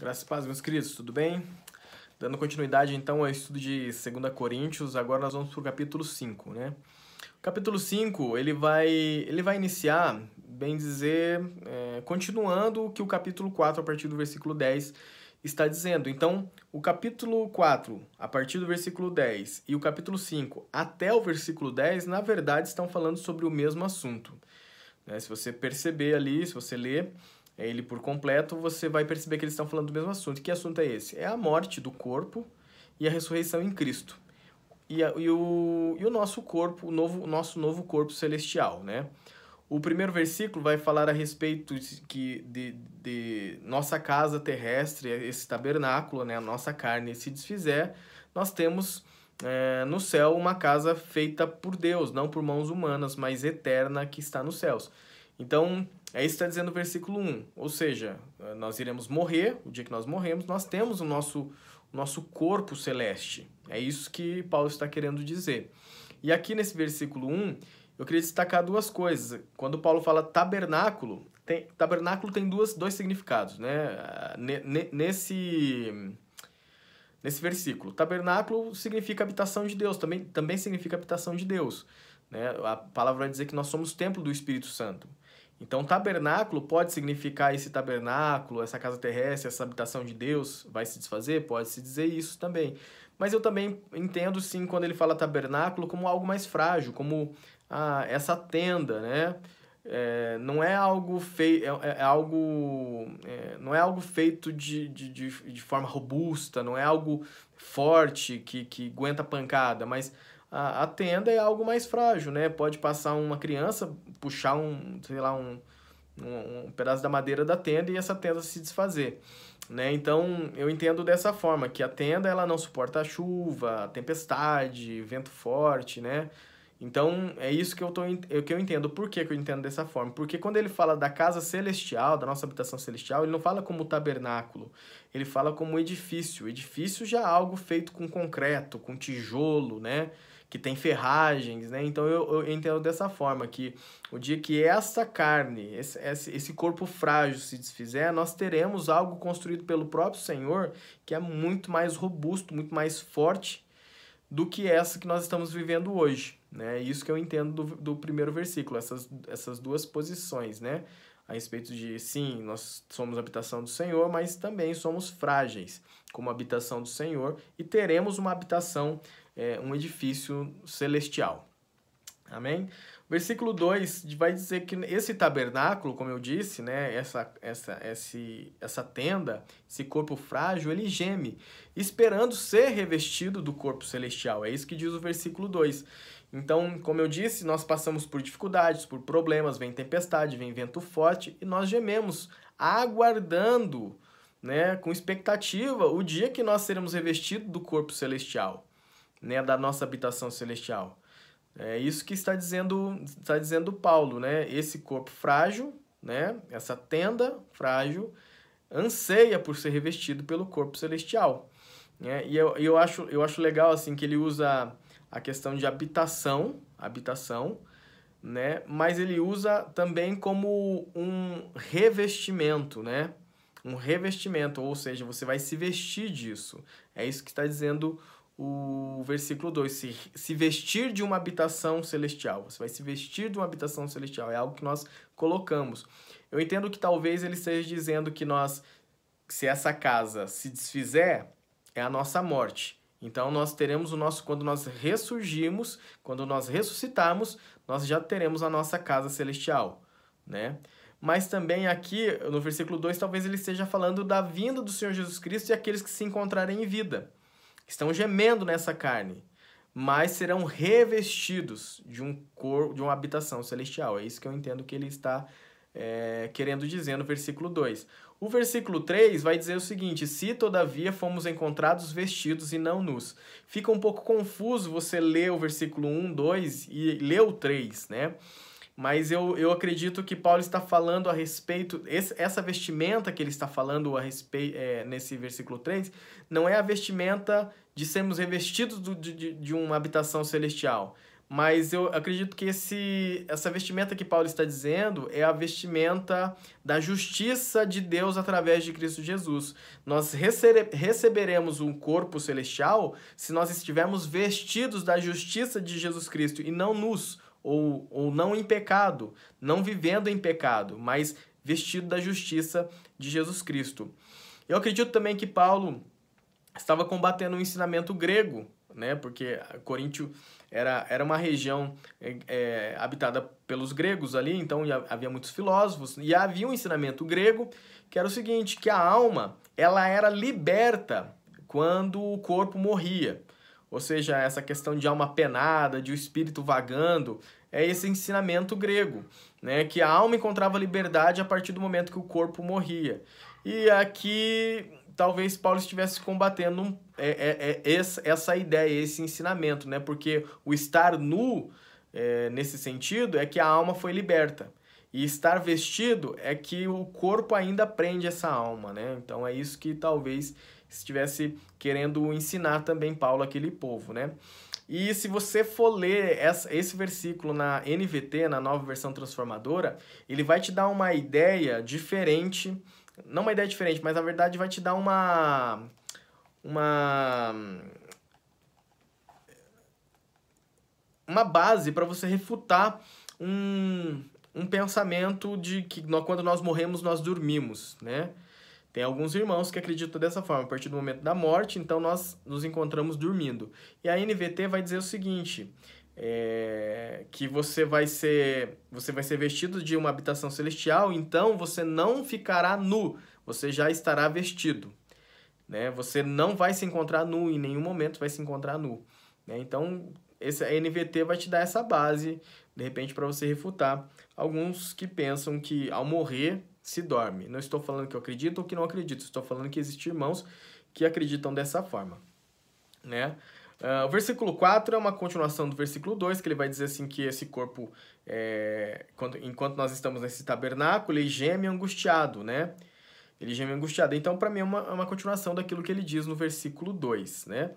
Graças e paz, meus queridos, tudo bem? Dando continuidade, então, ao estudo de 2 Coríntios, agora nós vamos para o capítulo 5, né? O capítulo 5, ele vai iniciar, bem dizer, continuando o que o capítulo 4, a partir do versículo 10, está dizendo. Então, o capítulo 4, a partir do versículo 10, e o capítulo 5, até o versículo 10, na verdade, estão falando sobre o mesmo assunto, né? Se você perceber ali, se você ler ele por completo, você vai perceber que eles estão falando do mesmo assunto. Que assunto é esse? É a morte do corpo e a ressurreição em Cristo. E o nosso corpo, o nosso novo corpo celestial, né? O primeiro versículo vai falar a respeito de nossa casa terrestre, esse tabernáculo, né? A nossa carne se desfizer, nós temos no céu uma casa feita por Deus, não por mãos humanas, mas eterna que está nos céus. Então, é isso que está dizendo o versículo 1. Ou seja, nós iremos morrer, o dia que nós morremos, nós temos o nosso corpo celeste. É isso que Paulo está querendo dizer. E aqui nesse versículo 1, eu queria destacar duas coisas. Quando Paulo fala tabernáculo, tabernáculo tem dois significados, né? Nesse versículo. Tabernáculo significa habitação de Deus, também significa habitação de Deus, né? A palavra vai dizer que nós somos templo do Espírito Santo. Então, tabernáculo pode significar esse tabernáculo, essa casa terrestre, essa habitação de Deus vai se desfazer? Pode-se dizer isso também. Mas eu também entendo, sim, quando ele fala tabernáculo, como algo mais frágil, como essa tenda, né? Não é algo não é algo feito de forma robusta, não é algo forte que aguenta pancada, mas a tenda é algo mais frágil, né? Pode passar uma criança, puxar um pedaço da madeira da tenda e essa tenda se desfazer, né? Então, eu entendo dessa forma, que a tenda ela não suporta a chuva, a tempestade, vento forte, né? Então, é isso que eu entendo. Por que eu entendo dessa forma? Porque quando ele fala da casa celestial, da nossa habitação celestial, ele não fala como tabernáculo, ele fala como edifício. Edifício já é algo feito com concreto, com tijolo, né? Que tem ferragens, né? Então, eu entendo dessa forma, que o dia que essa carne, esse corpo frágil se desfizer, nós teremos algo construído pelo próprio Senhor, que é muito mais robusto, muito mais forte do que essa que nós estamos vivendo hoje, né? Isso que eu entendo do primeiro versículo, essas duas posições, né? A respeito de, sim, nós somos habitação do Senhor, mas também somos frágeis como habitação do Senhor e teremos uma habitação, um edifício celestial. Amém? Versículo 2 vai dizer que esse tabernáculo, como eu disse, né, essa tenda, esse corpo frágil, ele geme, esperando ser revestido do corpo celestial. É isso que diz o versículo 2. Então, como eu disse, nós passamos por dificuldades, por problemas, vem tempestade, vem vento forte, e nós gememos, aguardando, né, com expectativa, o dia que nós seremos revestidos do corpo celestial, né, da nossa habitação celestial. É isso que está dizendo Paulo, né? Esse corpo frágil, né? Essa tenda frágil, anseia por ser revestido pelo corpo celestial, né? E eu acho legal assim que ele usa a questão de habitação, né? Mas ele usa também como um revestimento, né? Um revestimento, ou seja, você vai se vestir disso. É isso que está dizendo o versículo 2, se vestir de uma habitação celestial. Você vai se vestir de uma habitação celestial. É algo que nós colocamos. Eu entendo que talvez ele esteja dizendo que se essa casa se desfizer, é a nossa morte. Então, nós teremos quando nós ressurgirmos, quando nós ressuscitarmos, nós já teremos a nossa casa celestial, né? Mas também aqui, no versículo 2, talvez ele esteja falando da vinda do Senhor Jesus Cristo e aqueles que se encontrarem em vida. Estão gemendo nessa carne, mas serão revestidos de uma habitação celestial. É isso que eu entendo que ele está querendo dizer no versículo 2. O versículo 3 vai dizer o seguinte: se todavia fomos encontrados vestidos e não nus. Fica um pouco confuso você ler o versículo 1, 2 e ler o 3, né? Mas eu acredito que Paulo está falando a respeito, essa vestimenta que ele está falando a respeito, nesse versículo 3, não é a vestimenta de sermos revestidos de uma habitação celestial, mas eu acredito que essa vestimenta que Paulo está dizendo é a vestimenta da justiça de Deus através de Cristo Jesus. Nós receberemos um corpo celestial se nós estivermos vestidos da justiça de Jesus Cristo e não nus, ou não em pecado, não vivendo em pecado, mas vestido da justiça de Jesus Cristo. Eu acredito também que Paulo estava combatendo o ensinamento grego, né? Porque Coríntio era uma região habitada pelos gregos ali, então havia muitos filósofos, e havia um ensinamento grego que era o seguinte, que a alma ela era liberta quando o corpo morria. Ou seja, essa questão de alma penada, de o espírito vagando, é esse ensinamento grego, né? Que a alma encontrava liberdade a partir do momento que o corpo morria. E aqui talvez Paulo estivesse combatendo essa ideia, esse ensinamento, né? Porque o estar nu, nesse sentido, é que a alma foi liberta. E estar vestido é que o corpo ainda prende essa alma, né? Então é isso que talvez estivesse querendo ensinar também Paulo àquele povo, né? E se você for ler esse versículo na NVT, na Nova Versão Transformadora, ele vai te dar uma ideia diferente, não uma ideia diferente, mas na verdade vai te dar uma base para você refutar um pensamento de que quando nós morremos, nós dormimos, né? Tem alguns irmãos que acreditam dessa forma, a partir do momento da morte, então nós nos encontramos dormindo. E a NVT vai dizer o seguinte, que você vai ser vestido de uma habitação celestial, então você não ficará nu, você já estará vestido, né? Você não vai se encontrar nu, em nenhum momento vai se encontrar nu, né? Então, a NVT vai te dar essa base, de repente, para você refutar alguns que pensam que ao morrer se dorme. Não estou falando que eu acredito ou que não acredito, estou falando que existem irmãos que acreditam dessa forma, né? O versículo 4 é uma continuação do versículo 2, que ele vai dizer assim que esse corpo, enquanto nós estamos nesse tabernáculo, ele geme angustiado, né? Ele geme angustiado. Então, para mim, é uma continuação daquilo que ele diz no versículo 2, né?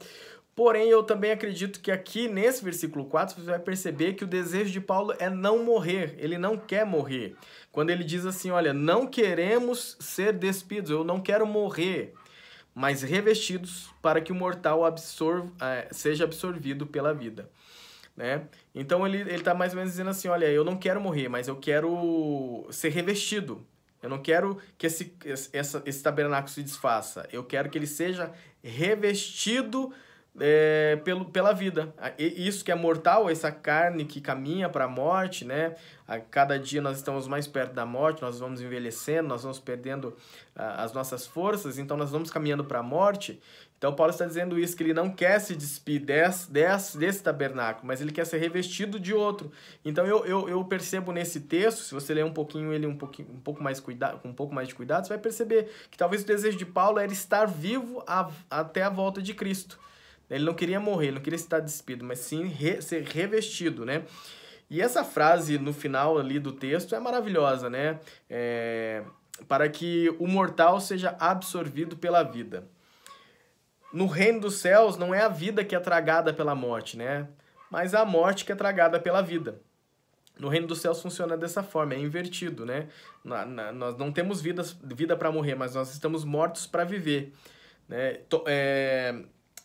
Porém, eu também acredito que aqui, nesse versículo 4, você vai perceber que o desejo de Paulo é não morrer. Ele não quer morrer. Quando ele diz assim, olha, não queremos ser despidos, eu não quero morrer, mas revestidos para que o mortal seja absorvido pela vida, né? Então, ele está mais ou menos dizendo assim, olha, eu não quero morrer, mas eu quero ser revestido. Eu não quero que esse tabernáculo se desfaça. Eu quero que ele seja revestido pela vida. Isso que é mortal, essa carne que caminha para a morte, né? A cada dia nós estamos mais perto da morte, nós vamos envelhecendo, nós vamos perdendo as nossas forças, então nós vamos caminhando para a morte. Então Paulo está dizendo isso, que ele não quer se despir desse tabernáculo, mas ele quer ser revestido de outro. Então eu percebo nesse texto, se você ler um pouquinho ele com um pouco mais de cuidado, você vai perceber que talvez o desejo de Paulo era estar vivo até a volta de Cristo. Ele não queria morrer, ele não queria estar despido, mas sim ser revestido, né? E essa frase no final ali do texto é maravilhosa, né? Para que o mortal seja absorvido pela vida. No reino dos céus não é a vida que é tragada pela morte, né? Mas a morte que é tragada pela vida. No reino dos céus funciona dessa forma, é invertido, né? Nós não temos vida para morrer, mas nós estamos mortos para viver, né?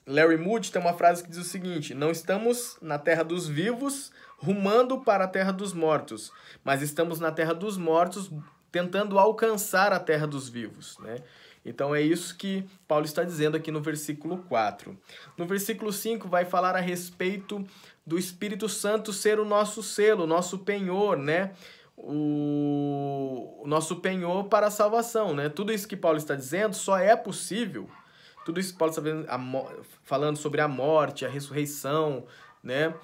Larry Moody tem uma frase que diz o seguinte: não estamos na terra dos vivos rumando para a terra dos mortos, mas estamos na terra dos mortos tentando alcançar a terra dos vivos, né? Então é isso que Paulo está dizendo aqui no versículo 4. No versículo 5 vai falar a respeito do Espírito Santo ser o nosso selo, o nosso penhor, né? O nosso penhor para a salvação, né? Tudo isso que Paulo está dizendo só é possível. Tudo isso que Paulo está falando sobre a morte, a ressurreição, né?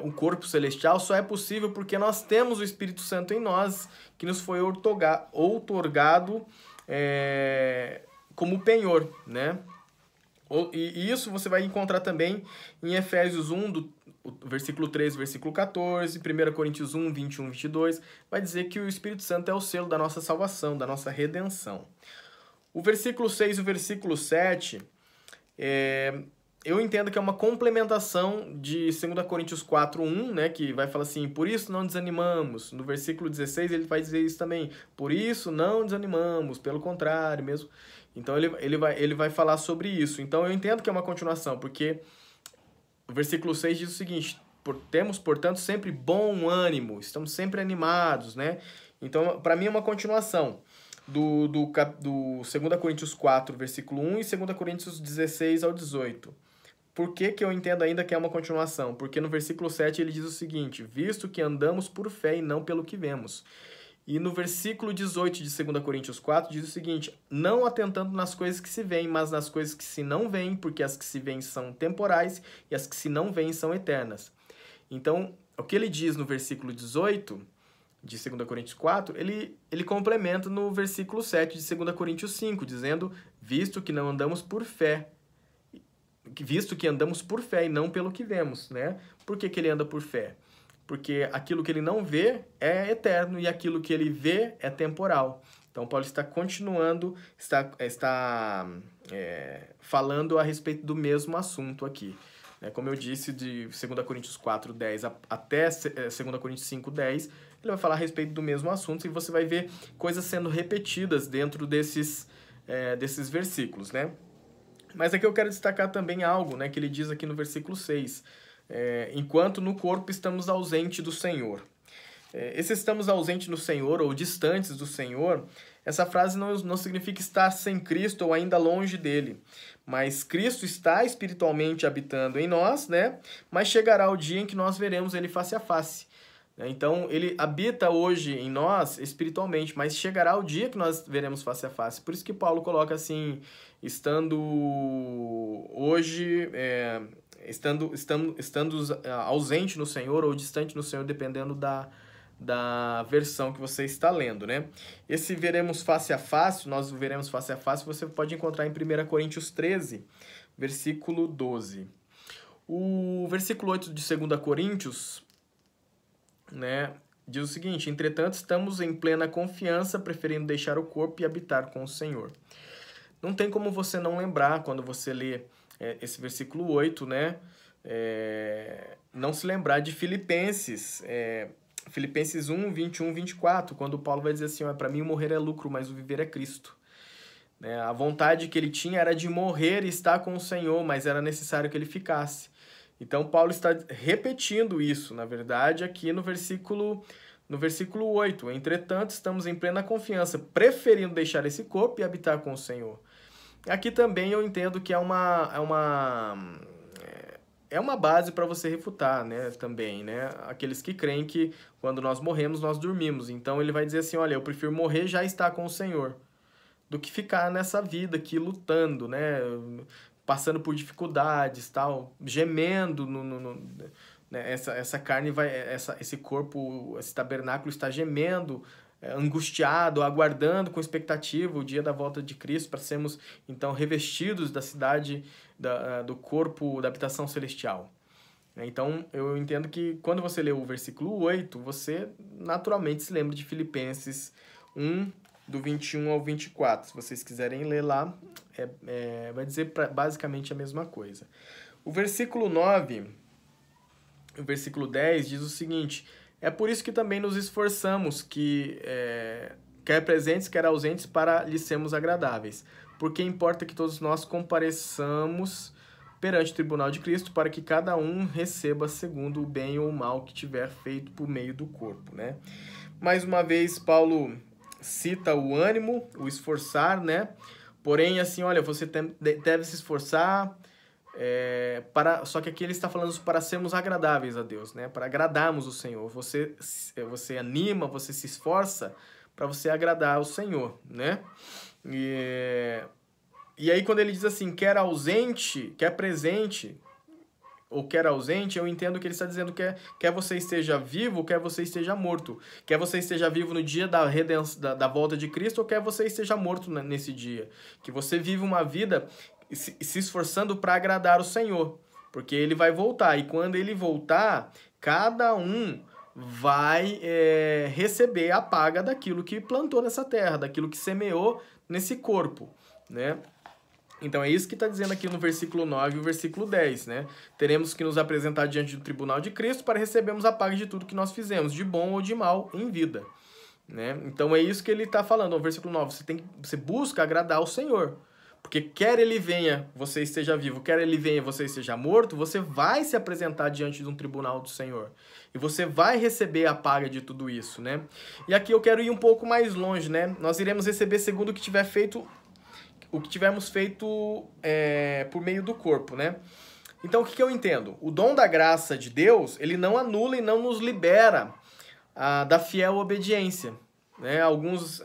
O corpo celestial só é possível porque nós temos o Espírito Santo em nós, que nos foi outorgado como penhor, né? E isso você vai encontrar também em Efésios 1, versículo 13, versículo 14, 1 Coríntios 1, 21, 22, vai dizer que o Espírito Santo é o selo da nossa salvação, da nossa redenção. O versículo 6 e o versículo 7 eu entendo que é uma complementação de 2 Coríntios 4:1, né, que vai falar assim, por isso não desanimamos. No versículo 16 ele vai dizer isso também, por isso não desanimamos, pelo contrário mesmo. Então ele vai falar sobre isso. Então eu entendo que é uma continuação, porque o versículo 6 diz o seguinte, temos, portanto, sempre bom ânimo, estamos sempre animados, né? Então, para mim é uma continuação do 2 Coríntios 4, versículo 1 e 2 Coríntios 16 ao 18. Por que que eu entendo ainda que é uma continuação? Porque no versículo 7 ele diz o seguinte, visto que andamos por fé e não pelo que vemos. E no versículo 18 de 2 Coríntios 4 diz o seguinte, não atentando nas coisas que se veem, mas nas coisas que se não veem, porque as que se veem são temporais e as que se não veem são eternas. Então, o que ele diz no versículo 18 de 2 Coríntios 4, ele complementa no versículo 7 de 2 Coríntios 5, dizendo, visto que não andamos por fé, visto que andamos por fé e não pelo que vemos, né? Por que que ele anda por fé? Porque aquilo que ele não vê é eterno e aquilo que ele vê é temporal. Então, Paulo está continuando, está falando a respeito do mesmo assunto aqui. Como eu disse, de 2 Coríntios 4:10 até 2 Coríntios 5:10, ele vai falar a respeito do mesmo assunto e você vai ver coisas sendo repetidas dentro desses versículos, né? Mas aqui eu quero destacar também algo, né, que ele diz aqui no versículo 6. Enquanto no corpo estamos ausentes do Senhor. Esse estamos ausentes do Senhor ou distantes do Senhor, essa frase não significa estar sem Cristo ou ainda longe dele. Mas Cristo está espiritualmente habitando em nós, né? Mas chegará o dia em que nós veremos ele face a face. Então, ele habita hoje em nós espiritualmente, mas chegará o dia que nós veremos face a face. Por isso que Paulo coloca assim, estando hoje, estando ausente no Senhor ou distante no Senhor, dependendo da versão que você está lendo, né? Esse veremos face a face, nós veremos face a face, você pode encontrar em 1 Coríntios 13, versículo 12. O versículo 8 de 2 Coríntios, né, diz o seguinte, entretanto, estamos em plena confiança, preferindo deixar o corpo e habitar com o Senhor. Não tem como você não lembrar, quando você lê esse versículo 8, né, não se lembrar de Filipenses, Filipenses 1, 21, 24, quando Paulo vai dizer assim, para mim o morrer é lucro, mas o viver é Cristo. A vontade que ele tinha era de morrer e estar com o Senhor, mas era necessário que ele ficasse. Então, Paulo está repetindo isso, na verdade, aqui no versículo 8. Entretanto, estamos em plena confiança, preferindo deixar esse corpo e habitar com o Senhor. Aqui também eu entendo que é uma base para você refutar, né, também, né? Aqueles que creem que quando nós morremos, nós dormimos. Então, ele vai dizer assim, olha, eu prefiro morrer já estar com o Senhor, do que ficar nessa vida aqui lutando, né? Passando por dificuldades, tal, gemendo né? Essa carne esse corpo, esse tabernáculo está gemendo, angustiado, aguardando com expectativa o dia da volta de Cristo para sermos então revestidos da cidade, do corpo da habitação celestial. Então, eu entendo que quando você lê o versículo 8, você naturalmente se lembra de Filipenses 1, do 21 ao 24. Se vocês quiserem ler lá, vai dizer basicamente a mesma coisa. O versículo 9, o versículo 10 diz o seguinte, é por isso que também nos esforçamos, quer presentes, quer ausentes, para lhes sermos agradáveis. Porque importa que todos nós compareçamos perante o tribunal de Cristo, para que cada um receba segundo o bem ou o mal que tiver feito por meio do corpo, né? Mais uma vez, Paulo cita o ânimo, o esforçar, né? Porém, assim, olha, você deve se esforçar, só que aqui ele está falando para sermos agradáveis a Deus, né? Para agradarmos o Senhor. Você anima, você se esforça para você agradar o Senhor, né? E aí quando ele diz assim, quer ausente, quer presente, ou quer ausente, eu entendo que ele está dizendo que quer você esteja vivo, quer você esteja morto. Quer você esteja vivo no dia da redenção, da volta de Cristo, ou quer você esteja morto nesse dia. Que você vive uma vida se esforçando para agradar o Senhor. Porque ele vai voltar. E quando ele voltar, cada um vai receber a paga daquilo que plantou nessa terra, daquilo que semeou nesse corpo, né? Então é isso que está dizendo aqui no versículo 9 e o versículo 10, né? Teremos que nos apresentar diante do tribunal de Cristo para recebermos a paga de tudo que nós fizemos, de bom ou de mal, em vida. Né? Então é isso que ele está falando no versículo 9. Você busca agradar ao Senhor. Porque quer ele venha, você esteja vivo, quer ele venha, você esteja morto, você vai se apresentar diante de um tribunal do Senhor. E você vai receber a paga de tudo isso, né? E aqui eu quero ir um pouco mais longe, né? Nós iremos receber segundo o que tivermos feito por meio do corpo, né? Então o que eu entendo? O dom da graça de Deus, ele não anula e não nos libera da fiel obediência, né? Alguns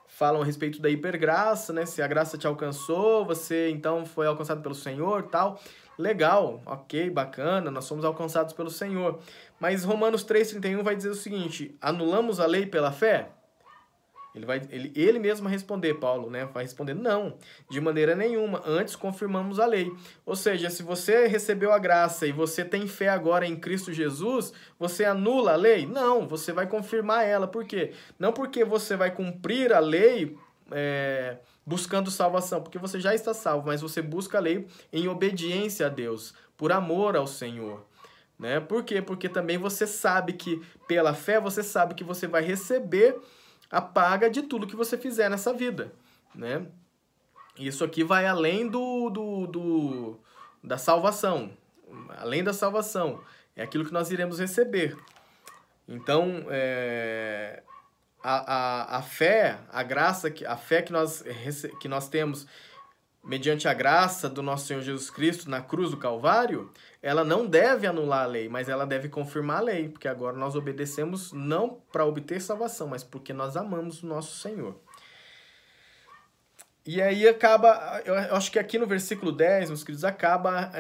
falam a respeito da hipergraça, né? Se a graça te alcançou, você então foi alcançado pelo Senhor, tal. Legal, ok, bacana, nós somos alcançados pelo Senhor. Mas Romanos 3,31 vai dizer o seguinte: anulamos a lei pela fé? Ele mesmo vai responder, Paulo, né? Vai responder, não, de maneira nenhuma, antes confirmamos a lei. Ou seja, se você recebeu a graça e você tem fé agora em Cristo Jesus, você anula a lei? Não, você vai confirmar ela. Por quê? Não porque você vai cumprir a lei buscando salvação, porque você já está salvo, mas você busca a lei em obediência a Deus, por amor ao Senhor. Né? Por quê? Porque também você sabe que, pela fé, você sabe que você vai receber a paga de tudo que você fizer nessa vida, né? Isso aqui vai além da salvação, além da salvação, é aquilo que nós iremos receber. Então, a fé, a graça, a fé que nós temos mediante a graça do nosso Senhor Jesus Cristo na cruz do Calvário, ela não deve anular a lei, mas ela deve confirmar a lei, porque agora nós obedecemos não para obter salvação, mas porque nós amamos o nosso Senhor. E aí acaba, eu acho que aqui no versículo 10, meus queridos, acaba,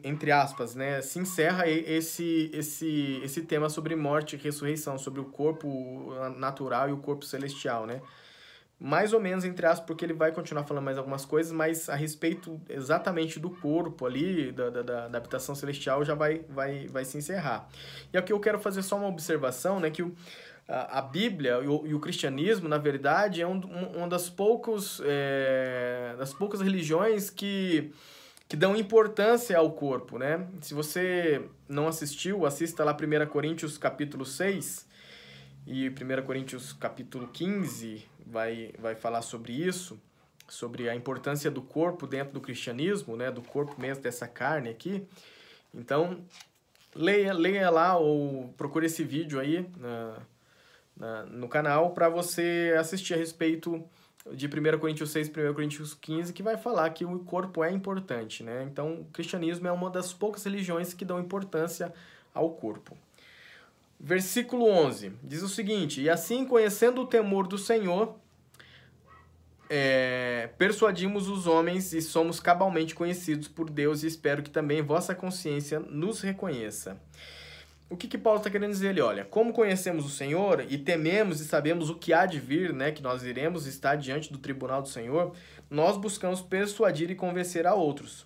entre aspas, né, se encerra esse tema sobre morte e ressurreição, sobre o corpo natural e o corpo celestial, né? Mais ou menos, entre aspas, porque ele vai continuar falando mais algumas coisas, mas a respeito exatamente do corpo ali, da habitação celestial, já vai se encerrar. E aqui eu quero fazer só uma observação, né, que a Bíblia e o cristianismo, na verdade, é uma das poucas religiões que dão importância ao corpo, né? Se você não assistiu, assista lá 1 Coríntios capítulo 6 e 1 Coríntios capítulo 15... vai falar sobre isso, sobre a importância do corpo dentro do cristianismo, né, do corpo mesmo, dessa carne aqui. Então, leia lá ou procure esse vídeo aí no canal para você assistir a respeito de 1 Coríntios 6 e 1 Coríntios 15, que vai falar que o corpo é importante, né? Então, o cristianismo é uma das poucas religiões que dão importância ao corpo. Versículo 11, diz o seguinte: e assim, conhecendo o temor do Senhor, persuadimos os homens e somos cabalmente conhecidos por Deus, e espero que também vossa consciência nos reconheça. O que Paulo está querendo dizer ali? Olha, como conhecemos o Senhor e tememos e sabemos o que há de vir, né, que nós iremos estar diante do tribunal do Senhor, nós buscamos persuadir e convencer a outros.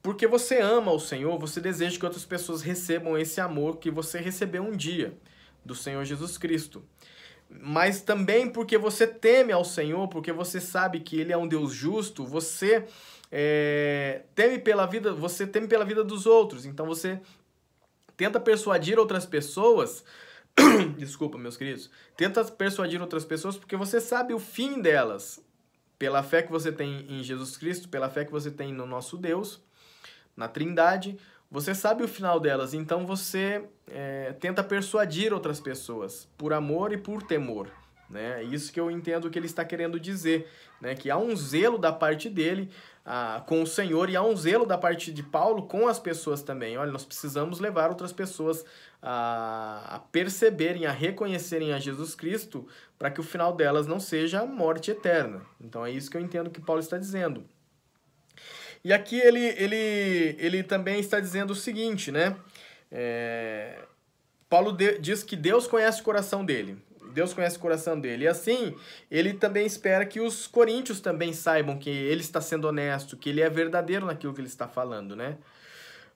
Porque você ama o Senhor, você deseja que outras pessoas recebam esse amor que você recebeu um dia do Senhor Jesus Cristo. Mas também porque você teme ao Senhor, porque você sabe que Ele é um Deus justo, você teme pela vida dos outros. Então você tenta persuadir outras pessoas, desculpa, meus queridos, tenta persuadir outras pessoas porque você sabe o fim delas, pela fé que você tem em Jesus Cristo, pela fé que você tem no nosso Deus, na Trindade, você sabe o final delas, então você tenta persuadir outras pessoas, por amor e por temor. Né? É isso que eu entendo que ele está querendo dizer, né? Que há um zelo da parte dele com o Senhor, e há um zelo da parte de Paulo com as pessoas também. Olha, nós precisamos levar outras pessoas a perceberem, a reconhecerem a Jesus Cristo, para que o final delas não seja a morte eterna. Então é isso que eu entendo que Paulo está dizendo. E aqui ele também está dizendo o seguinte, né? Paulo diz que Deus conhece o coração dele. Deus conhece o coração dele. E assim, ele também espera que os coríntios também saibam que ele está sendo honesto, que ele é verdadeiro naquilo que ele está falando, né?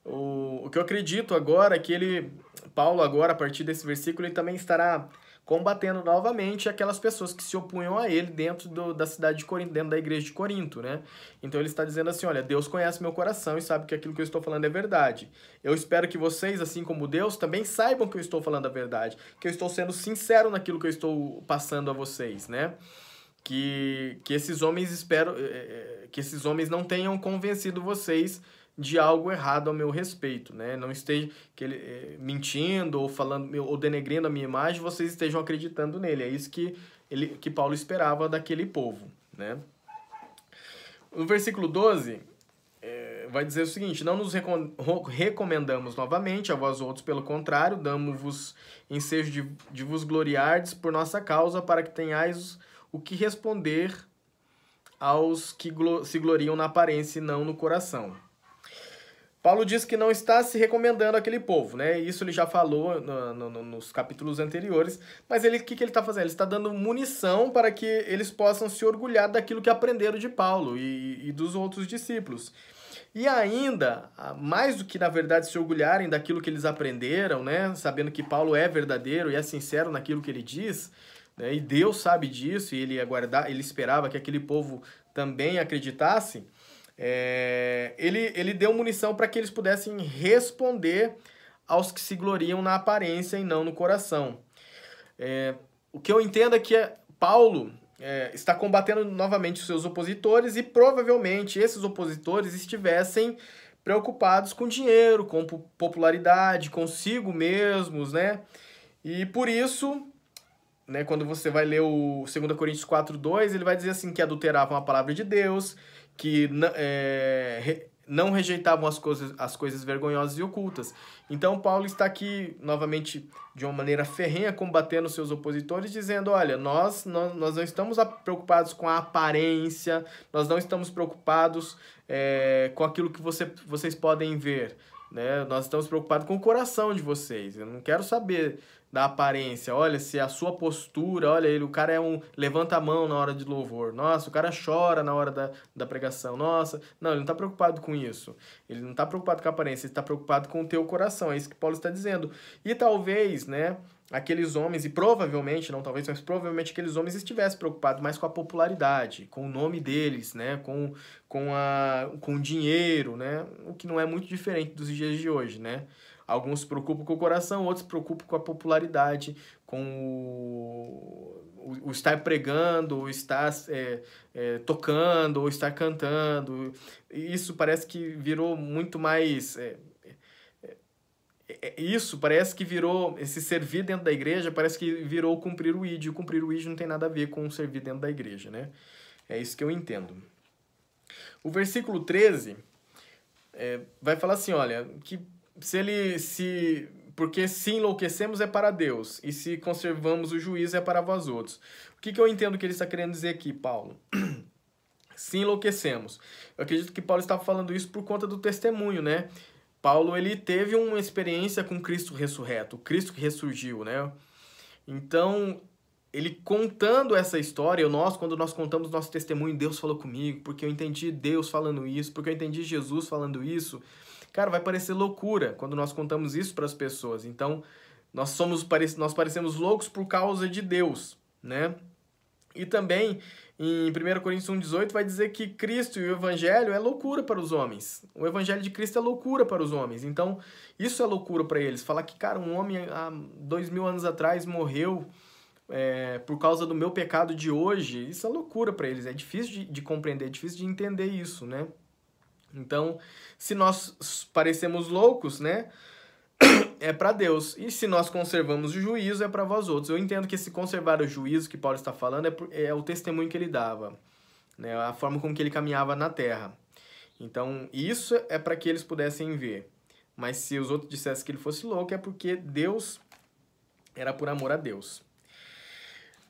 O que eu acredito agora é que Paulo agora, a partir desse versículo, ele também estará combatendo novamente aquelas pessoas que se opunham a ele dentro da cidade de Corinto, dentro da igreja de Corinto, né? Então ele está dizendo assim, olha, Deus conhece meu coração e sabe que aquilo que eu estou falando é verdade. Eu espero que vocês, assim como Deus, também saibam que eu estou falando a verdade, que eu estou sendo sincero naquilo que eu estou passando a vocês, né? Que esses homens que esses homens não tenham convencido vocês de algo errado ao meu respeito, né? Não esteja mentindo ou falando ou denegrindo a minha imagem, vocês estejam acreditando nele. É isso que Paulo esperava daquele povo, né? No versículo 12, vai dizer o seguinte: não nos recomendamos novamente a vós outros, pelo contrário, damos-vos ensejo de vos gloriardes por nossa causa, para que tenhais o que responder aos que se gloriam na aparência e não no coração. Paulo diz que não está se recomendando àquele povo, né? Isso ele já falou nos capítulos anteriores, mas o que ele está fazendo? Ele está dando munição para que eles possam se orgulhar daquilo que aprenderam de Paulo e dos outros discípulos. E ainda, mais do que, na verdade, se orgulharem daquilo que eles aprenderam, né? Sabendo que Paulo é verdadeiro e é sincero naquilo que ele diz, né? E Deus sabe disso, e ele esperava que aquele povo também acreditasse. Ele deu munição para que eles pudessem responder aos que se gloriam na aparência e não no coração. O que eu entendo é que Paulo está combatendo novamente os seus opositores e provavelmente esses opositores estivessem preocupados com dinheiro, com popularidade, consigo mesmos, né? E por isso, né, quando você vai ler o 2 Coríntios 4:2, ele vai dizer assim que adulteravam a palavra de Deus, que não rejeitavam as coisas vergonhosas e ocultas. Então, Paulo está aqui, novamente, de uma maneira ferrenha, combatendo os seus opositores, dizendo, olha, nós não estamos preocupados com a aparência, nós não estamos preocupados com aquilo que vocês podem ver, né? Nós estamos preocupados com o coração de vocês. Eu não quero saber da aparência, olha, se a sua postura, olha, o cara levanta a mão na hora de louvor, nossa, o cara chora na hora da pregação, nossa, não, ele não está preocupado com isso, ele não está preocupado com a aparência, ele está preocupado com o teu coração, é isso que Paulo está dizendo. E talvez, né, aqueles homens, e provavelmente, não talvez, mas provavelmente aqueles homens estivessem preocupados mais com a popularidade, com o nome deles, né, com o dinheiro, né, o que não é muito diferente dos dias de hoje, né. Alguns se preocupam com o coração, outros se preocupam com a popularidade, com o estar pregando, ou estar tocando, ou estar cantando. Isso parece que virou muito mais... isso parece que virou... Esse servir dentro da igreja parece que virou cumprir o ídio. Cumprir o ídio não tem nada a ver com servir dentro da igreja, né? É isso que eu entendo. O versículo 13 vai falar assim, olha, que porque se enlouquecemos é para Deus, e se conservamos o juízo é para vós outros. O que eu entendo que ele está querendo dizer aqui, Paulo? Se enlouquecemos. Eu acredito que Paulo estava falando isso por conta do testemunho, né? Paulo, ele teve uma experiência com Cristo ressurreto, o Cristo que ressurgiu, né? Então, ele contando essa história, quando nós contamos nosso testemunho, Deus falou comigo, porque eu entendi Deus falando isso, porque eu entendi Jesus falando isso. Cara, vai parecer loucura quando nós contamos isso para as pessoas. Então, nós parecemos loucos por causa de Deus, né? E também, em 1 Coríntios 1:18, vai dizer que Cristo e o Evangelho é loucura para os homens. O Evangelho de Cristo é loucura para os homens. Então, isso é loucura para eles. Falar que, cara, um homem há 2000 anos atrás morreu por causa do meu pecado de hoje, isso é loucura para eles. É difícil de compreender, é difícil de entender isso, né? Então, se nós parecemos loucos, né, é para Deus. E se nós conservamos o juízo, é para vós outros. Eu entendo que esse conservar o juízo que Paulo está falando é o testemunho que ele dava, né, a forma com que ele caminhava na terra. Então, isso é para que eles pudessem ver. Mas se os outros dissessem que ele fosse louco, é porque Deus era por amor a Deus.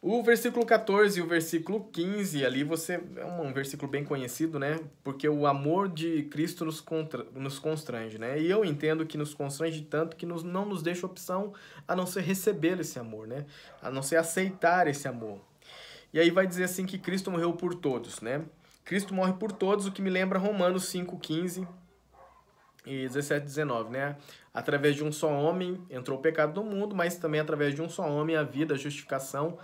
O versículo 14 e o versículo 15, ali é um versículo bem conhecido, né? Porque o amor de Cristo nos constrange, né? E eu entendo que nos constrange tanto que não nos deixa opção a não ser receber esse amor, né? A não ser aceitar esse amor. E aí vai dizer assim que Cristo morreu por todos, né? Cristo morre por todos, o que me lembra Romanos 5:15, e 17, 19, né? Através de um só homem entrou o pecado no mundo, mas também através de um só homem a vida, a justificação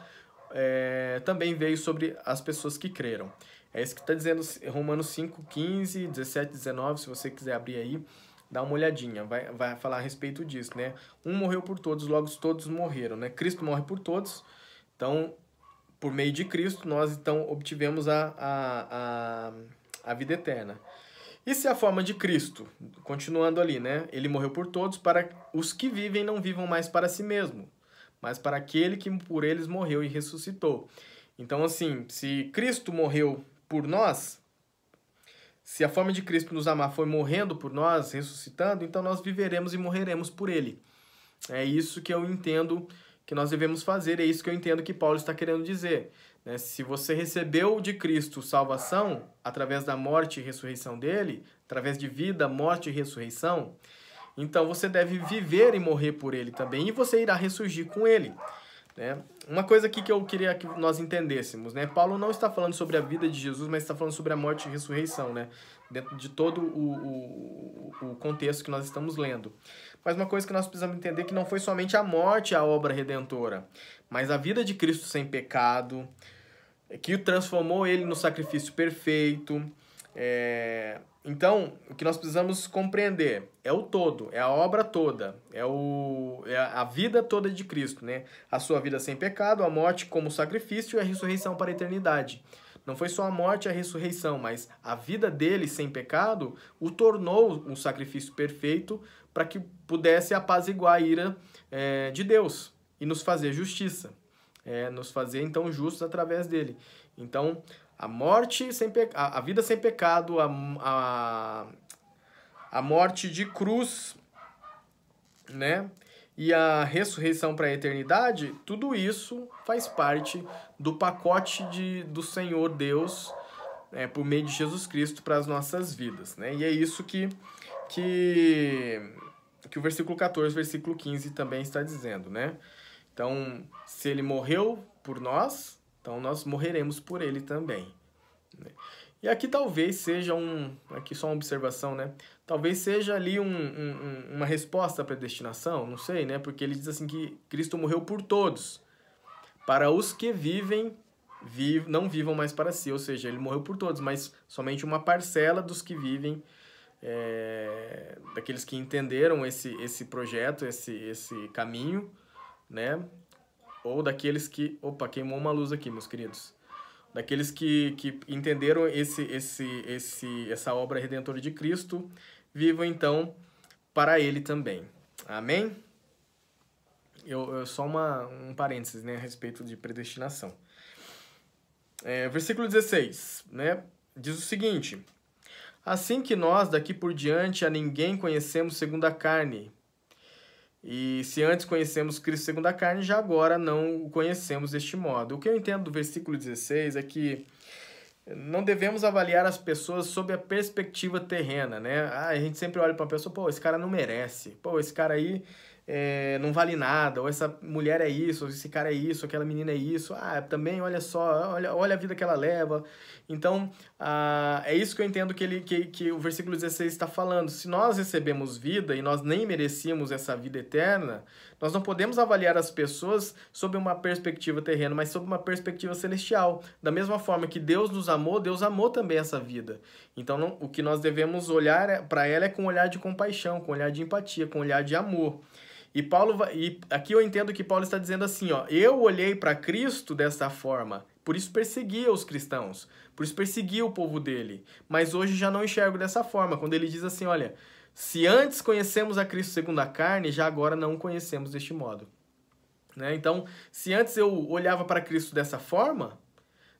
também veio sobre as pessoas que creram. É isso que está dizendo Romanos 5, 15, 17, 19, se você quiser abrir aí, dá uma olhadinha, vai falar a respeito disso, né? Um morreu por todos, logo todos morreram, né? Cristo morre por todos, então, por meio de Cristo, nós então obtivemos a vida eterna. E se a forma de Cristo, continuando ali, né? Ele morreu por todos, para os que vivem não vivam mais para si mesmo, mas para aquele que por eles morreu e ressuscitou. Então, assim, se Cristo morreu por nós, se a forma de Cristo nos amar foi morrendo por nós, ressuscitando, então nós viveremos e morreremos por ele. É isso que eu entendo que nós devemos fazer, é isso que eu entendo que Paulo está querendo dizer. Né? Se você recebeu de Cristo salvação, através da morte e ressurreição dele, através de vida, morte e ressurreição, então você deve viver e morrer por ele também, e você irá ressurgir com ele. Né? Uma coisa aqui que eu queria que nós entendêssemos, né? Paulo não está falando sobre a vida de Jesus, mas está falando sobre a morte e ressurreição, né? Dentro de todo o contexto que nós estamos lendo. Mas uma coisa que nós precisamos entender é que não foi somente a morte a obra redentora, mas a vida de Cristo sem pecado, que transformou ele no sacrifício perfeito. Então, o que nós precisamos compreender é o todo, é a obra toda, é a vida toda de Cristo, né? A sua vida sem pecado, a morte como sacrifício e a ressurreição para a eternidade. Não foi só a morte e a ressurreição, mas a vida dele sem pecado o tornou um sacrifício perfeito para que pudesse apaziguar a ira de Deus e nos fazer justiça, nos fazer então justos através dele. Então, a morte sem a vida sem pecado, a morte de cruz, né? E a ressurreição para a eternidade, tudo isso faz parte do pacote do Senhor Deus, por meio de Jesus Cristo para as nossas vidas, né? E é isso que o versículo 14, versículo 15 também está dizendo, né? Então, se ele morreu por nós, então nós morreremos por ele também. E aqui talvez seja aqui só uma observação, né? Talvez seja ali uma resposta à predestinação, não sei, né? Porque ele diz assim que Cristo morreu por todos, para os que vivem, não vivam mais para si. Ou seja, ele morreu por todos, mas somente uma parcela dos que vivem, daqueles que entenderam esse projeto, esse caminho, né? Ou daqueles que... Opa, queimou uma luz aqui, meus queridos. Daqueles que entenderam essa obra redentora de Cristo, vivam então para ele também. Amém? Só um parênteses, né, a respeito de predestinação. Versículo 16, né, diz o seguinte: assim que nós daqui por diante a ninguém conhecemos segundo a carne, e se antes conhecemos Cristo segundo a carne, já agora não o conhecemos deste modo. O que eu entendo do versículo 16 é que não devemos avaliar as pessoas sob a perspectiva terrena, né? A gente sempre olha para uma pessoa, pô, esse cara não merece, pô, esse cara aí não vale nada, ou essa mulher é isso, ou esse cara é isso, aquela menina é isso, também, olha só, olha a vida que ela leva. Então, é isso que eu entendo que o versículo 16 está falando. Se nós recebemos vida e nós nem merecíamos essa vida eterna, nós não podemos avaliar as pessoas sob uma perspectiva terrena, mas sob uma perspectiva celestial. Da mesma forma que Deus nos amou, Deus amou também essa vida. Então, o que nós devemos olhar para ela é com um olhar de compaixão, com um olhar de empatia, com um olhar de amor. E aqui eu entendo que Paulo está dizendo assim, ó, eu olhei para Cristo dessa forma, por isso perseguia os cristãos, por isso perseguia o povo dele, mas hoje já não enxergo dessa forma, quando ele diz assim, olha, se antes conhecemos a Cristo segundo a carne, já agora não o conhecemos deste modo. Né? Então, se antes eu olhava para Cristo dessa forma,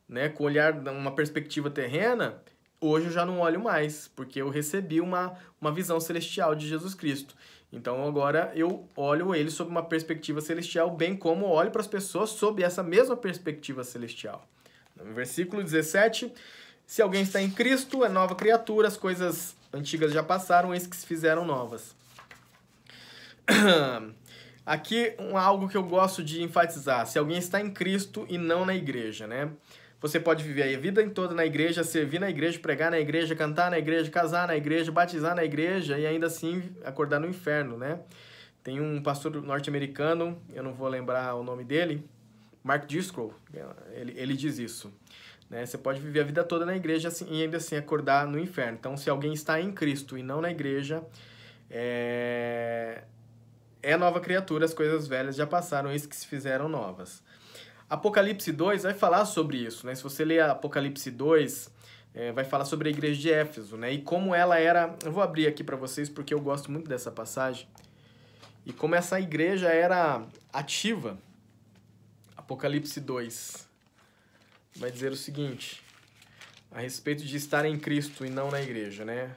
né, com olhar, uma perspectiva terrena, hoje eu já não olho mais, porque eu recebi uma visão celestial de Jesus Cristo. Então agora eu olho ele sob uma perspectiva celestial, bem como olho para as pessoas sob essa mesma perspectiva celestial. No versículo 17, se alguém está em Cristo, é nova criatura, as coisas antigas já passaram, eis que se fizeram novas. Aqui algo que eu gosto de enfatizar, se alguém está em Cristo e não na igreja, né? Você pode viver a vida toda na igreja, servir na igreja, pregar na igreja, cantar na igreja, casar na igreja, batizar na igreja e ainda assim acordar no inferno, né? Tem um pastor norte-americano, eu não vou lembrar o nome dele, Mark Driscoll, ele diz isso. Né? Você pode viver a vida toda na igreja assim, e ainda assim acordar no inferno. Então, se alguém está em Cristo e não na igreja, é nova criatura, as coisas velhas já passaram, eis que se fizeram novas. Apocalipse 2 vai falar sobre isso, né? Se você ler Apocalipse 2, vai falar sobre a igreja de Éfeso, né? E como ela era... Eu vou abrir aqui para vocês porque eu gosto muito dessa passagem. E como essa igreja era ativa. Apocalipse 2 vai dizer o seguinte, a respeito de estar em Cristo e não na igreja, né?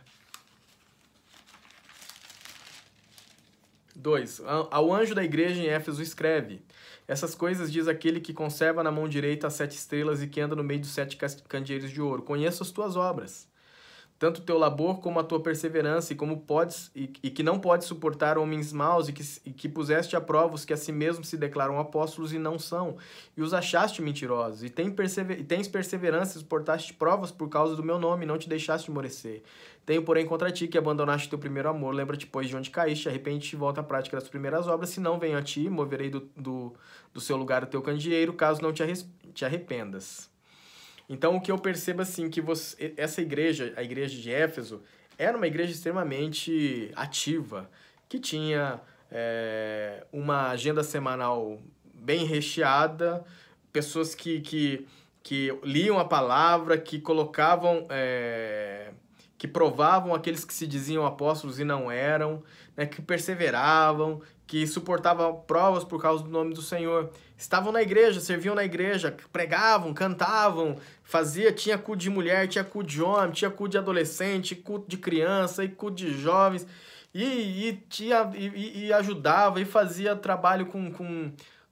2. Ao anjo da igreja em Éfeso escreve: essas coisas diz aquele que conserva na mão direita as 7 estrelas e que anda no meio dos 7 candeeiros de ouro. Conheço as tuas obras, tanto o teu labor como a tua perseverança, e como podes e que não podes suportar homens maus, e que puseste a prova os que a si mesmos se declaram apóstolos e não são, e os achaste mentirosos, e tens perseverança e suportaste provas por causa do meu nome, e não te deixaste esmorecer. Tenho, porém, contra ti que abandonaste o teu primeiro amor. Lembra-te, pois, de onde caíste, arrepende-te e volta à prática das primeiras obras, se não venho a ti, moverei do seu lugar o teu candeeiro, caso não te arrependas. Então, o que eu percebo, assim, que essa igreja, a igreja de Éfeso, era uma igreja extremamente ativa, que tinha uma agenda semanal bem recheada, pessoas que liam a palavra, que colocavam, que provavam aqueles que se diziam apóstolos e não eram, né, que perseveravam, que suportavam provas por causa do nome do Senhor. Estavam na igreja, serviam na igreja, pregavam, cantavam, tinha culto de mulher, tinha culto de homem, tinha culto de adolescente, culto de criança e culto de jovens, e ajudava e fazia trabalho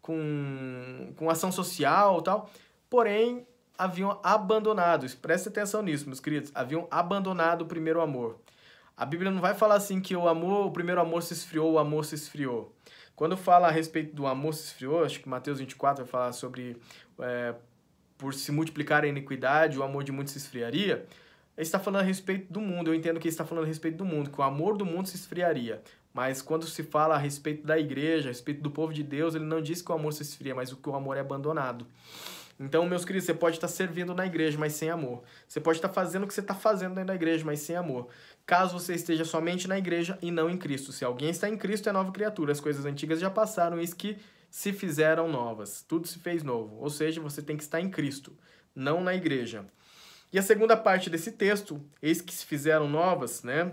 com ação social e tal. Porém, haviam abandonado, preste atenção nisso, meus queridos, haviam abandonado o primeiro amor. A Bíblia não vai falar assim que o primeiro amor se esfriou, o amor se esfriou. Quando fala a respeito do amor se esfriou, acho que Mateus 24 vai falar sobre por se multiplicar a iniquidade, o amor de muitos se esfriaria. Ele está falando a respeito do mundo, eu entendo que ele está falando a respeito do mundo, que o amor do mundo se esfriaria. Mas quando se fala a respeito da igreja, a respeito do povo de Deus, ele não diz que o amor se esfria, mas que o amor é abandonado. Então, meus queridos, você pode estar servindo na igreja, mas sem amor. Você pode estar fazendo o que você está fazendo dentro da igreja, mas sem amor. Caso você esteja somente na igreja e não em Cristo. Se alguém está em Cristo, é nova criatura. As coisas antigas já passaram, eis que se fizeram novas. Tudo se fez novo. Ou seja, você tem que estar em Cristo, não na igreja. E a segunda parte desse texto, eis que se fizeram novas, né?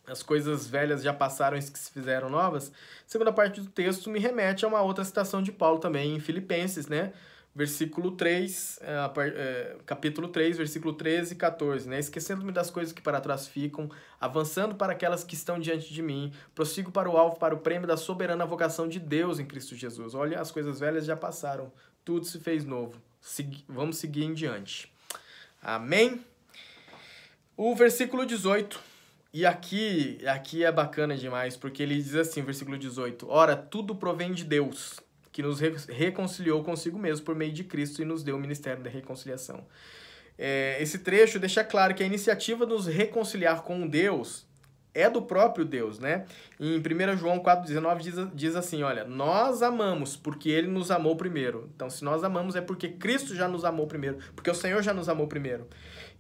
As coisas velhas já passaram, eis que se fizeram novas. A segunda parte do texto me remete a uma outra citação de Paulo também, em Filipenses, né? Versículo 3, capítulo 3, versículo 13 e 14, né? Esquecendo-me das coisas que para trás ficam, avançando para aquelas que estão diante de mim, prossigo para o alvo, para o prêmio da soberana vocação de Deus em Cristo Jesus. Olha, as coisas velhas já passaram, tudo se fez novo. Vamos seguir em diante. Amém? O versículo 18, e aqui é bacana demais, porque ele diz assim, versículo 18, ora, tudo provém de Deus, que nos reconciliou consigo mesmo por meio de Cristo e nos deu o ministério da reconciliação. Esse trecho deixa claro que a iniciativa de nos reconciliar com Deus é do próprio Deus, né? Em 1 João 4,19 diz assim, olha, nós amamos porque Ele nos amou primeiro. Então, se nós amamos é porque Cristo já nos amou primeiro, porque o Senhor já nos amou primeiro.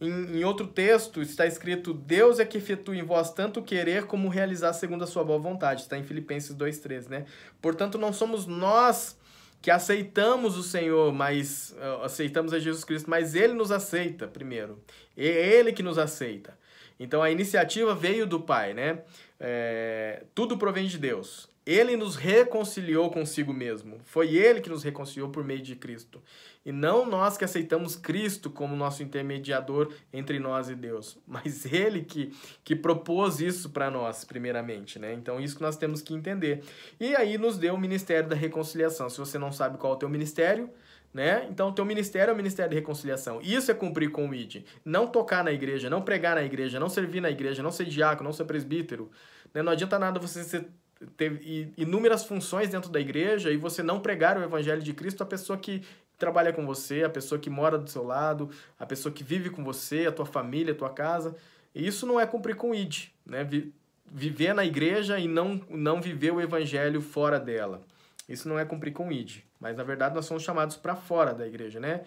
Em outro texto está escrito, Deus é que efetua em vós tanto querer como realizar segundo a sua boa vontade. Está em Filipenses 2,13, né? Portanto, não somos nós que aceitamos o Senhor, mas aceitamos a Jesus Cristo, mas Ele nos aceita primeiro. É Ele que nos aceita. Então, a iniciativa veio do Pai, né? Tudo provém de Deus. Ele nos reconciliou consigo mesmo. Foi Ele que nos reconciliou por meio de Cristo. E não nós que aceitamos Cristo como nosso intermediador entre nós e Deus. Mas Ele que propôs isso para nós, primeiramente, né? Então, isso que nós temos que entender. E aí, nos deu o ministério da reconciliação. Se você não sabe qual é o teu ministério, né? Então, o teu ministério é o ministério de reconciliação. Isso é cumprir com o ID. Não tocar na igreja, não pregar na igreja, não servir na igreja, não ser diácono, não ser presbítero. Né? Não adianta nada você ter inúmeras funções dentro da igreja e você não pregar o evangelho de Cristo à pessoa que trabalha com você, a pessoa que mora do seu lado, a pessoa que vive com você, a tua família, a tua casa. E isso não é cumprir com o ID, né? Viver na igreja e não viver o evangelho fora dela. Isso não é cumprir com o ID. Mas, na verdade, nós somos chamados para fora da igreja, né?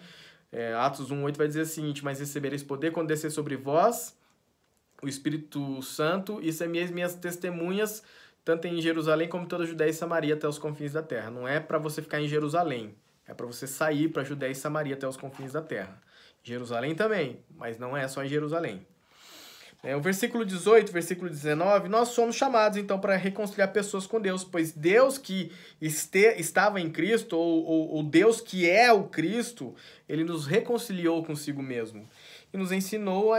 Atos 1:8 vai dizer o seguinte: mas recebereis poder quando descer sobre vós o Espírito Santo, e sereis minhas testemunhas, tanto em Jerusalém como em toda a Judéia e Samaria até os confins da terra. Não é para você ficar em Jerusalém, é para você sair para a Judéia e Samaria até os confins da terra. Jerusalém também, mas não é só em Jerusalém. O versículo 18, versículo 19, nós somos chamados então para reconciliar pessoas com Deus, pois Deus que estava em Cristo, ou Deus que é o Cristo, ele nos reconciliou consigo mesmo e nos ensinou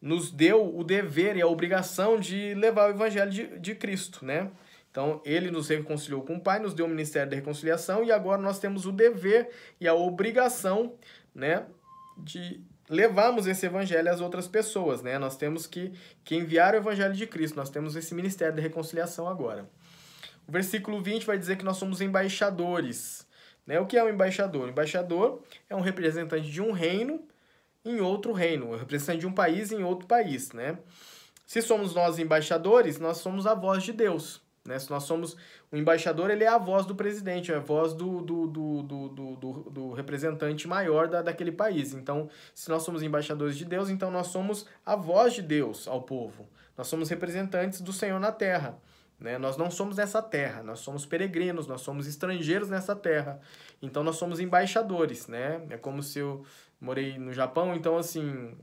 nos deu o dever e a obrigação de levar o evangelho de Cristo, né? Então, ele nos reconciliou com o Pai, nos deu o ministério da reconciliação, e agora nós temos o dever e a obrigação, né, de levarmos esse evangelho às outras pessoas, né? Nós temos que enviar o evangelho de Cristo, nós temos esse ministério da reconciliação agora. O versículo 20 vai dizer que nós somos embaixadores, né? O que é um embaixador? O embaixador é um representante de um reino em outro reino, um representante de um país em outro país, né? Se somos nós embaixadores, nós somos a voz de Deus, né? Se nós somos o embaixador, ele é a voz do presidente, é a voz do representante maior daquele país. Então, se nós somos embaixadores de Deus, então nós somos a voz de Deus ao povo. Nós somos representantes do Senhor na terra, né? Nós não somos nessa terra, nós somos peregrinos, nós somos estrangeiros nessa terra. Então, nós somos embaixadores, né? É como se eu morei no Japão, então, assim,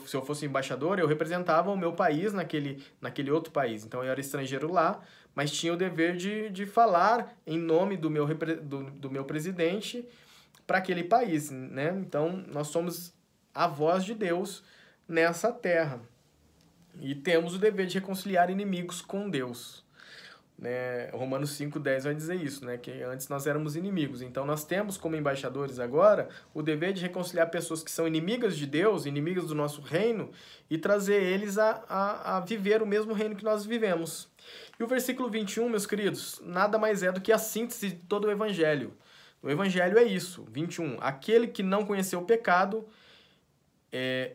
se eu fosse embaixador, eu representava o meu país naquele outro país. Então, eu era estrangeiro lá, mas tinha o dever de falar em nome do meu presidente para aquele país, né? Então, nós somos a voz de Deus nessa terra. E temos o dever de reconciliar inimigos com Deus, né? Romanos 5:10 vai dizer isso, né? Que antes nós éramos inimigos. Então nós temos como embaixadores agora o dever de reconciliar pessoas que são inimigas de Deus, inimigas do nosso reino, e trazer eles a viver o mesmo reino que nós vivemos. E o versículo 21, meus queridos, nada mais é do que a síntese de todo o evangelho. O evangelho é isso, 21. Aquele que não conheceu o pecado,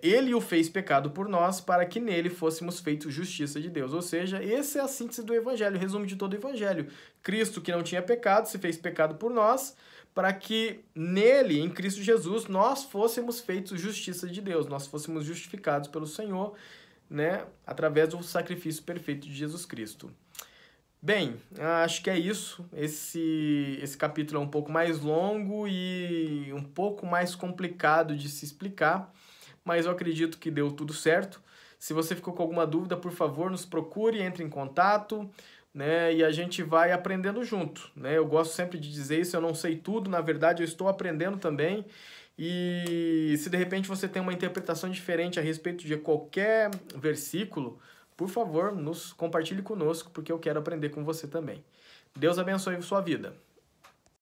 ele o fez pecado por nós, para que nele fôssemos feitos justiça de Deus. Ou seja, essa é a síntese do evangelho, o resumo de todo o evangelho. Cristo, que não tinha pecado, se fez pecado por nós, para que nele, em Cristo Jesus, nós fôssemos feitos justiça de Deus, nós fôssemos justificados pelo Senhor, né, através do sacrifício perfeito de Jesus Cristo. Bem, acho que é isso. Esse capítulo é um pouco mais longo e um pouco mais complicado de se explicar, mas eu acredito que deu tudo certo. Se você ficou com alguma dúvida, por favor, nos procure, entre em contato, né? E a gente vai aprendendo junto, né? Eu gosto sempre de dizer isso, eu não sei tudo, na verdade eu estou aprendendo também. E se de repente você tem uma interpretação diferente a respeito de qualquer versículo, por favor, compartilhe conosco, porque eu quero aprender com você também. Deus abençoe a sua vida.